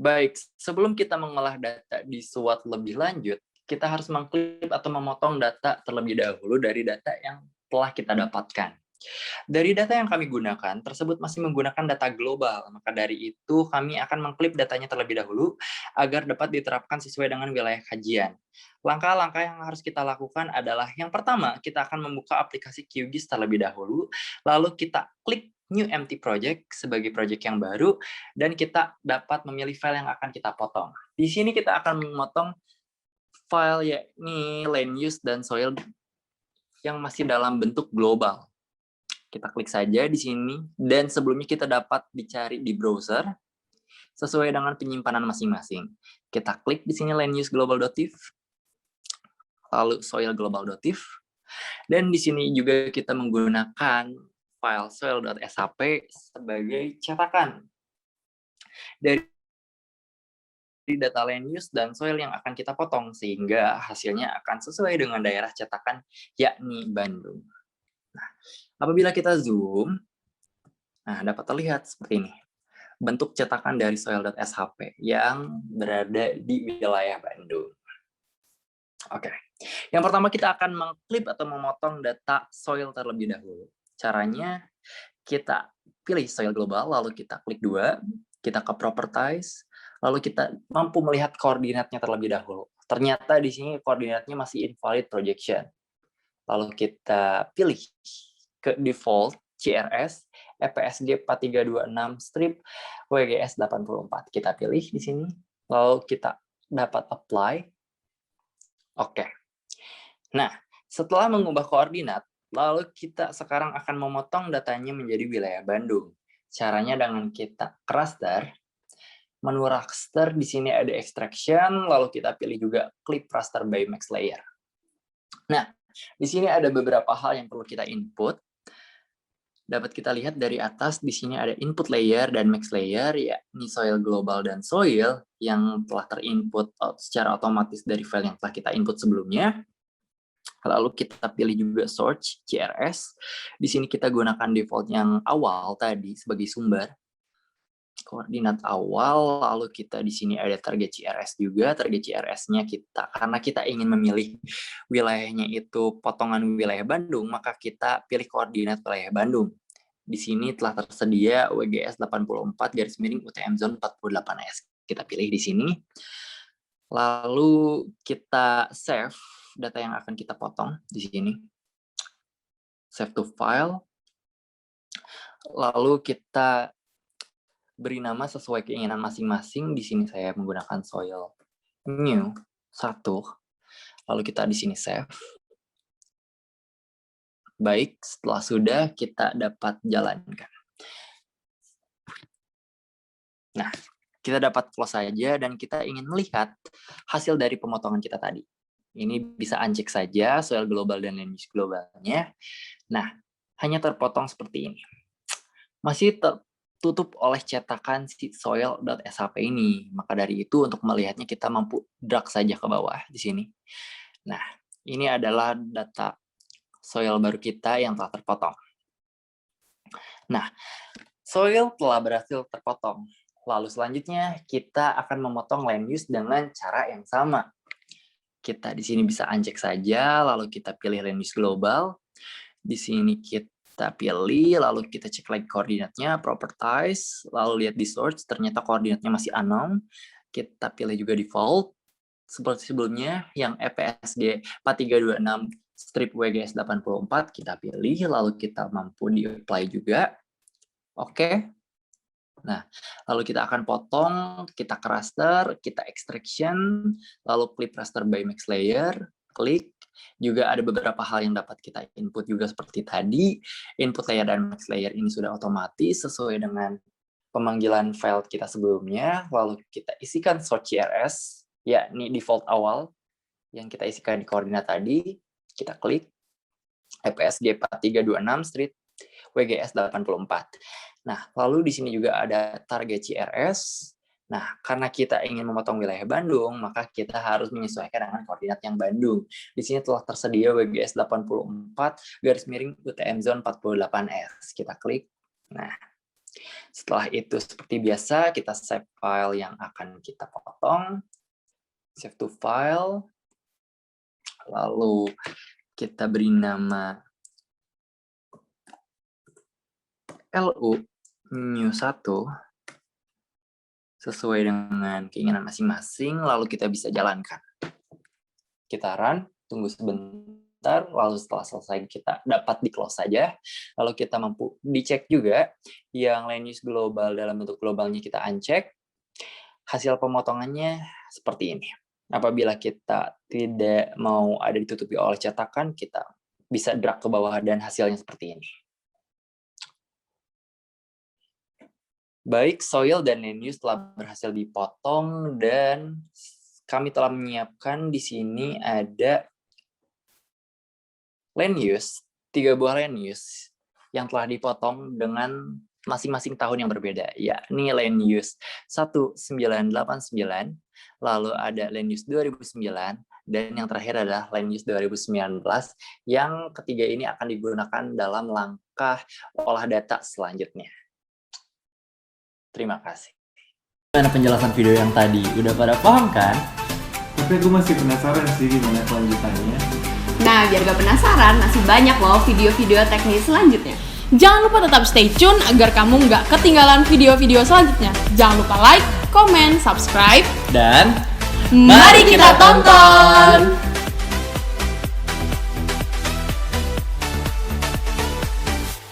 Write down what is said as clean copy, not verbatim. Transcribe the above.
Baik, sebelum kita mengolah data di SWOT lebih lanjut, kita harus mengklip atau memotong data terlebih dahulu dari data yang telah kita dapatkan. Dari data yang kami gunakan, tersebut masih menggunakan data global, maka dari itu kami akan mengklip datanya terlebih dahulu agar dapat diterapkan sesuai dengan wilayah kajian. Langkah-langkah yang harus kita lakukan adalah yang pertama, kita akan membuka aplikasi QGIS terlebih dahulu, lalu kita klik New Empty Project sebagai project yang baru, dan kita dapat memilih file yang akan kita potong. Di sini kita akan memotong file yakni land use dan soil yang masih dalam bentuk global. Kita klik saja di sini, dan sebelumnya kita dapat dicari di browser sesuai dengan penyimpanan masing-masing. Kita klik di sini land use global.tif, lalu soil global.tif, dan di sini juga kita menggunakan file soil.shp sebagai cetakan dari data land use dan soil yang akan kita potong, sehingga hasilnya akan sesuai dengan daerah cetakan, yakni Bandung. Nah, apabila kita zoom, nah dapat terlihat seperti ini. Bentuk cetakan dari soil.shp yang berada di wilayah Bandung. Oke, yang pertama kita akan mengklip atau memotong data soil terlebih dahulu. Caranya, kita pilih soil global, lalu kita klik 2, kita ke properties, lalu kita mampu melihat koordinatnya terlebih dahulu. Ternyata di sini koordinatnya masih invalid projection. Lalu kita pilih ke default CRS EPSG 4326 strip WGS 84. Kita pilih di sini, lalu kita dapat apply. Oke. Nah, setelah mengubah koordinat, lalu kita sekarang akan memotong datanya menjadi wilayah Bandung. Caranya dengan kita ke raster, menu raster di sini ada extraction, lalu kita pilih juga clip raster by max layer. Nah, di sini ada beberapa hal yang perlu kita input. Dapat kita lihat dari atas, di sini ada input layer dan max layer, yakni soil global dan soil, yang telah terinput secara otomatis dari file yang telah kita input sebelumnya. Lalu kita pilih juga source, CRS. Di sini kita gunakan default yang awal tadi sebagai sumber. Koordinat awal, lalu kita di sini ada target CRS juga. Target CRS-nya kita, karena kita ingin memilih wilayahnya itu potongan wilayah Bandung, maka kita pilih koordinat wilayah Bandung. Di sini telah tersedia WGS 84 garis miring UTM zone 48S. Kita pilih di sini. Lalu kita save data yang akan kita potong di sini. Save to file. Lalu kita beri nama sesuai keinginan masing-masing. Di sini saya menggunakan soil new 1. Lalu kita di sini save. Baik, setelah sudah kita dapat jalankan. Nah, kita dapat close saja dan kita ingin melihat hasil dari pemotongan kita tadi. Ini bisa uncheck saja soil global dan land use globalnya. Nah, hanya terpotong seperti ini. Masih tertutup oleh cetakan si soil.shp ini. Maka dari itu untuk melihatnya kita mampu drag saja ke bawah di sini. Nah, ini adalah data soil baru kita yang telah terpotong. Nah, soil telah berhasil terpotong. Lalu selanjutnya kita akan memotong land use dengan cara yang sama. Kita di sini bisa uncheck saja, lalu kita pilih land use global. Di sini kita pilih, lalu kita cek lagi koordinatnya, properties, lalu lihat di source, ternyata koordinatnya masih unknown. Kita pilih juga default, seperti sebelumnya, yang EPSG 4326 strip WGS 84, kita pilih, lalu kita mampu di-apply juga. Oke. Nah, lalu kita akan potong, kita ke raster, kita extraction, lalu clip raster by max layer, klik. Juga ada beberapa hal yang dapat kita input juga seperti tadi. Input layer dan max layer ini sudah otomatis sesuai dengan pemanggilan file kita sebelumnya. Lalu kita isikan source CRS, yakni default awal yang kita isikan di koordinat tadi. Kita klik EPSG 4326 street WGS 84. Nah, lalu di sini juga ada target CRS. Nah, karena kita ingin memotong wilayah Bandung, maka kita harus menyesuaikan dengan koordinat yang Bandung. Di sini telah tersedia WGS 84 garis miring UTM zone 48S. Kita klik. Nah, Setelah itu seperti biasa kita save file yang akan kita potong, save to file, lalu kita beri nama LU new 1 sesuai dengan keinginan masing-masing, lalu kita bisa jalankan. Kita run, tunggu sebentar, lalu setelah selesai kita dapat di-close saja, lalu kita mampu dicek juga yang land use global dalam bentuk globalnya kita uncheck, hasil pemotongannya seperti ini. Apabila kita tidak mau ada ditutupi oleh cetakan, kita bisa drag ke bawah dan hasilnya seperti ini. Baik, soil dan land use telah berhasil dipotong dan kami telah menyiapkan di sini ada land use, 3 buah land use yang telah dipotong dengan masing-masing tahun yang berbeda, yakni land use 1989, lalu ada land use 2009, dan yang terakhir adalah land use 2019, yang ketiga ini akan digunakan dalam langkah olah data selanjutnya. Terima kasih. Gimana penjelasan video yang tadi? Udah pada paham kan? Tapi aku masih penasaran sih gimana kelanjutannya. Nah, biar gak penasaran, masih banyak loh video-video teknis selanjutnya. Jangan lupa tetap stay tune agar kamu nggak ketinggalan video-video selanjutnya. Jangan lupa like, comment, subscribe, Dan mari kita tonton!